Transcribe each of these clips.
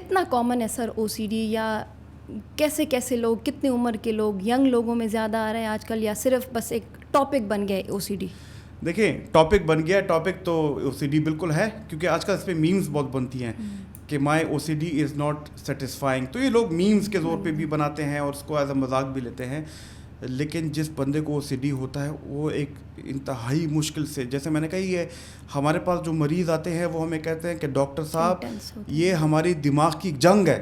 کتنا کامن ہے سر او C D, یا کیسے کیسے لوگ، کتنے عمر کے لوگ، ینگ لوگوں میں زیادہ آ رہا ہے آج کل، یا صرف بس ایک ٹاپک بن گیا ہے او سی ڈی؟ دیکھیں ٹاپک بن گیا ہے، ٹاپک تو او سی ڈی بالکل ہے، کیونکہ آج کل اس پہ میمز بہت بنتی ہیں کہ my O C D is not satisfying, تو یہ لوگ میمز کے زور پہ بھی بناتے ہیں اور اس کو ایز اے مذاق بھی لیتے ہیں. لیکن جس بندے کو او سی ڈی ہوتا ہے وہ ایک انتہائی مشکل سے، جیسے میں نے کہا یہ ہمارے پاس جو مریض آتے ہیں وہ ہمیں کہتے ہیں کہ ڈاکٹر صاحب یہ ہماری دماغ کی جنگ ہے،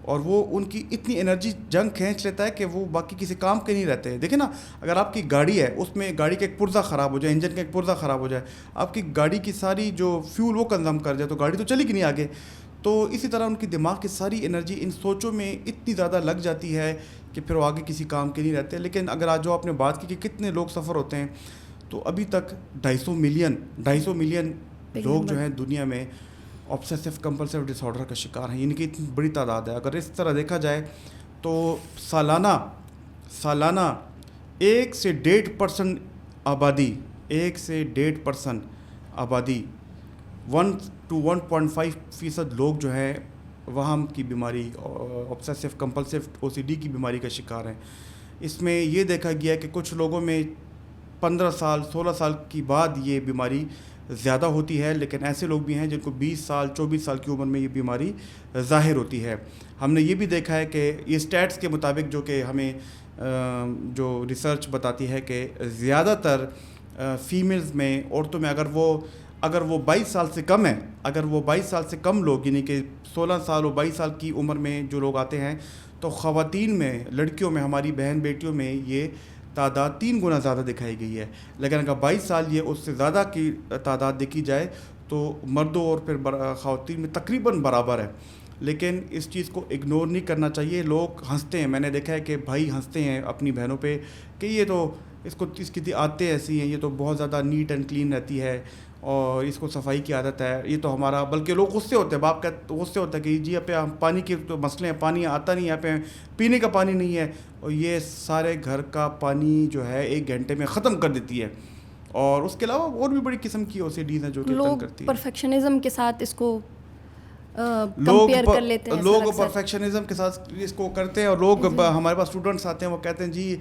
اور وہ ان کی اتنی انرجی جنگ کھینچ لیتا ہے کہ وہ باقی کسی کام کے نہیں رہتے. دیکھیں نا، اگر آپ کی گاڑی ہے، اس میں گاڑی کا ایک پرزہ خراب ہو جائے، انجن کا ایک پرزہ خراب ہو جائے، آپ کی گاڑی کی ساری جو فیول وہ کنزم کر جائے تو گاڑی تو چلے گی نہیں آگے. تو اسی طرح ان کی دماغ کی ساری انرجی ان سوچوں میں اتنی زیادہ لگ جاتی ہے کہ پھر وہ آگے کسی کام کے نہیں رہتے. لیکن اگر آج جو آپ نے بات کی کہ کتنے لوگ سفر ہوتے ہیں، تو ابھی تک 250 ملین لوگ جو ہیں دنیا میں آبسیسو کمپلسیو ڈس آرڈر کا شکار ہیں، یعنی کہ اتنی بڑی تعداد ہے. اگر اس طرح دیکھا جائے تو سالانہ 1 سے 1.5% آبادی 1 to 1.5% لوگ جو ہیں وہم کی بیماری، آبسیسو کمپلسیو او سی ڈی کی بیماری کا شکار ہیں. اس میں یہ دیکھا گیا کہ کچھ لوگوں میں 15 سال 16 سال کی بعد یہ بیماری زیادہ ہوتی ہے، لیکن ایسے لوگ بھی ہیں جن کو 20 سال 24 سال کی عمر میں یہ بیماری ظاہر ہوتی ہے. ہم نے یہ بھی دیکھا ہے کہ یہ اسٹیٹس کے مطابق جو کہ ہمیں جو ریسرچ بتاتی ہے کہ زیادہ تر فیمیلز میں، عورتوں میں اگر وہ 22 سال سے کم ہیں، اگر وہ 22 سال سے کم لوگ، یعنی کہ 16 سال اور 22 سال کی عمر میں جو لوگ آتے ہیں، تو خواتین میں، لڑکیوں میں، ہماری بہن بیٹیوں میں یہ تعداد 3 گنا زیادہ دکھائی گئی ہے. لیکن اگر 22 سال یہ اس سے زیادہ کی تعداد دیکھی جائے تو مردوں اور پھر خواتین میں تقریباً برابر ہے. لیکن اس چیز کو اگنور نہیں کرنا چاہیے. لوگ ہنستے ہیں، میں نے دیکھا ہے کہ بھائی ہنستے ہیں اپنی بہنوں پہ کہ یہ تو اس کی عادتیں ایسی ہیں، یہ تو بہت زیادہ نیٹ اینڈ کلین رہتی ہے اور اس کو صفائی کی عادت ہے، یہ تو ہمارا، بلکہ لوگ غصے ہوتے ہیں، باپ کا غصے ہوتا ہے کہ جی یہاں پہ ہم پانی کے تو مسئلے ہیں، پانی آتا نہیں، یہاں پہ پینے کا پانی نہیں ہے، اور یہ سارے گھر کا پانی جو ہے 1 گھنٹے میں ختم کر دیتی ہے. اور اس کے علاوہ اور بھی بڑی قسم کی او سی ڈیز ہیں جو کہ تنگ کرتی ہیں. پرفیکشنزم کے ساتھ اس کو کمپیئر کر لیتے ہیں، لوگ پرفیکشنزم کے ساتھ اس کو کرتے ہیں. اور لوگ ہمارے پاس اسٹوڈنٹس آتے ہیں، وہ کہتے ہیں جی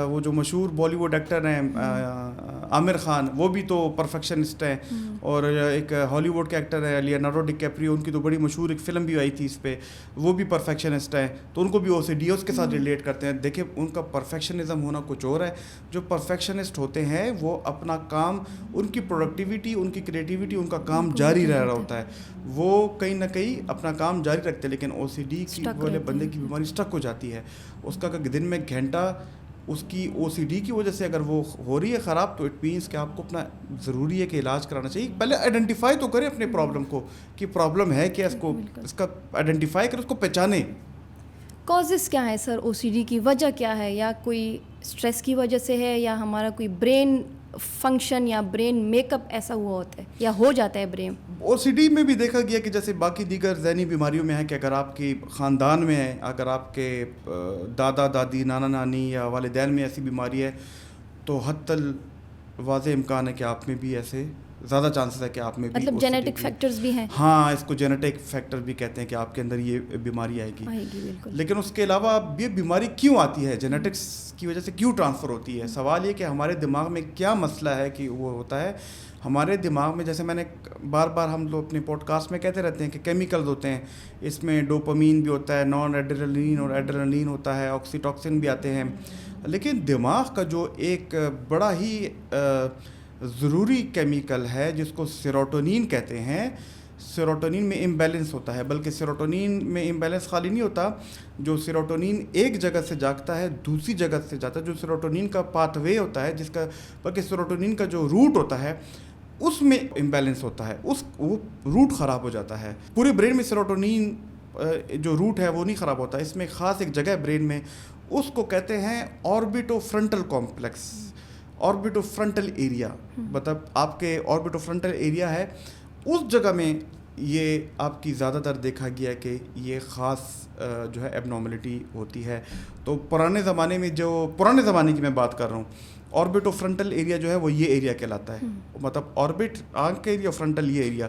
وہ جو مشہور بالی ووڈ ایکٹر ہیں عامر خان، وہ بھی تو پرفیکشنسٹ ہیں، اور ایک ہالی ووڈ کے ایکٹر ہیں لیونارڈو ڈی کیپریو، ان کی تو بڑی مشہور ایک فلم بھی آئی تھی اس پہ، وہ بھی پرفیکشنسٹ ہیں، تو ان کو بھی او سی ڈی اس کے ساتھ ریلیٹ کرتے ہیں. دیکھیں ان کا پرفیکشنزم ہونا کچھ اور ہے. جو پرفیکشنسٹ ہوتے ہیں وہ اپنا کام، ان کی پروڈکٹیوٹی، ان کی کریٹیوٹی، ان کا کام جاری رہ رہا ہوتا ہے، وہ کہیں نہ کہیں اپنا کام جاری رکھتے ہیں. لیکن او سی ڈی والے بندے کی بیماری اسٹک ہو جاتی ہے. اس کا دن میں گھنٹہ اس کی او سی ڈی کی وجہ سے اگر وہ ہو رہی ہے خراب، تو اٹ مینس کہ آپ کو اپنا ضروری ہے کہ علاج کرانا چاہیے. پہلے آئیڈینٹیفائی تو کریں اپنے پرابلم کو کہ پرابلم ہے کیا، اس کا آئیڈینٹیفائی کریں، اس کو پہچانیں. کازز کیا ہے سر او سی ڈی کی؟ وجہ کیا ہے؟ یا کوئی اسٹریس کی وجہ سے ہے، یا ہمارا کوئی برین فنکشن یا برین میک اپ ایسا ہوا ہوتا ہے یا ہو جاتا ہے برین؟ او سی ڈی میں بھی دیکھا گیا کہ جیسے باقی دیگر ذہنی بیماریوں میں ہے کہ اگر آپ کی خاندان میں ہے، اگر آپ کے دادا دادی، نانا نانی یا والدین میں ایسی بیماری ہے، تو حتی الواضح امکان ہے کہ آپ میں بھی ایسے زیادہ چانسز ہے کہ آپ میں بھی، مطلب جینیٹک فیکٹرز بھی ہیں. ہاں، اس کو جینیٹک فیکٹر بھی کہتے ہیں کہ آپ کے اندر یہ بیماری آئے گی. لیکن اس کے علاوہ یہ بیماری کیوں آتی ہے، جینیٹکس کی وجہ سے کیوں ٹرانسفر ہوتی ہے؟ سوال یہ کہ ہمارے دماغ میں کیا مسئلہ ہے کہ وہ ہوتا ہے. ہمارے دماغ میں، جیسے میں نے بار بار ہم لوگ اپنے پوڈ کاسٹ میں کہتے رہتے ہیں کہ کیمیکلز ہوتے ہیں، اس میں ڈوپامین بھی ہوتا ہے، نان ایڈرینلین اور ایڈرینلین ہوتا ہے، آکسی ٹاکسن بھی آتے ہیں. لیکن دماغ کا جو ایک بڑا ہی ضروری کیمیکل ہے جس کو سیروٹونین کہتے ہیں، سیروٹونین میں امبیلنس ہوتا ہے. بلکہ سیروٹونین میں امبیلنس خالی نہیں ہوتا، جو سیروٹونین ایک جگہ سے جاگتا ہے دوسری جگہ سے جاتا ہے، جو سیروٹونین کا پاتھ وے ہوتا ہے، جس کا، بلکہ سیروٹونین کا جو روٹ ہوتا ہے اس میں امبیلنس ہوتا ہے، وہ روٹ خراب ہو جاتا ہے. پورے برین میں سیروٹونین جو روٹ ہے وہ نہیں خراب ہوتا، اس میں خاص ایک جگہ ہے برین میں، اس کو کہتے ہیں آربیٹو فرنٹل کمپلیکس، آربیٹو فرنٹل ایریا. مطلب آپ کے آربیٹو فرنٹل ایریا ہے، اس جگہ میں یہ آپ کی زیادہ تر دیکھا گیا کہ یہ خاص جو ہے ایب نارملٹی ہوتی ہے. تو پرانے زمانے کی میں بات کر رہا ہوں، آربیٹو فرنٹل ایریا جو ہے وہ یہ ایریا کہلاتا ہے. مطلب آربٹ آنکھ کا ایریا، فرنٹل یہ ایریا.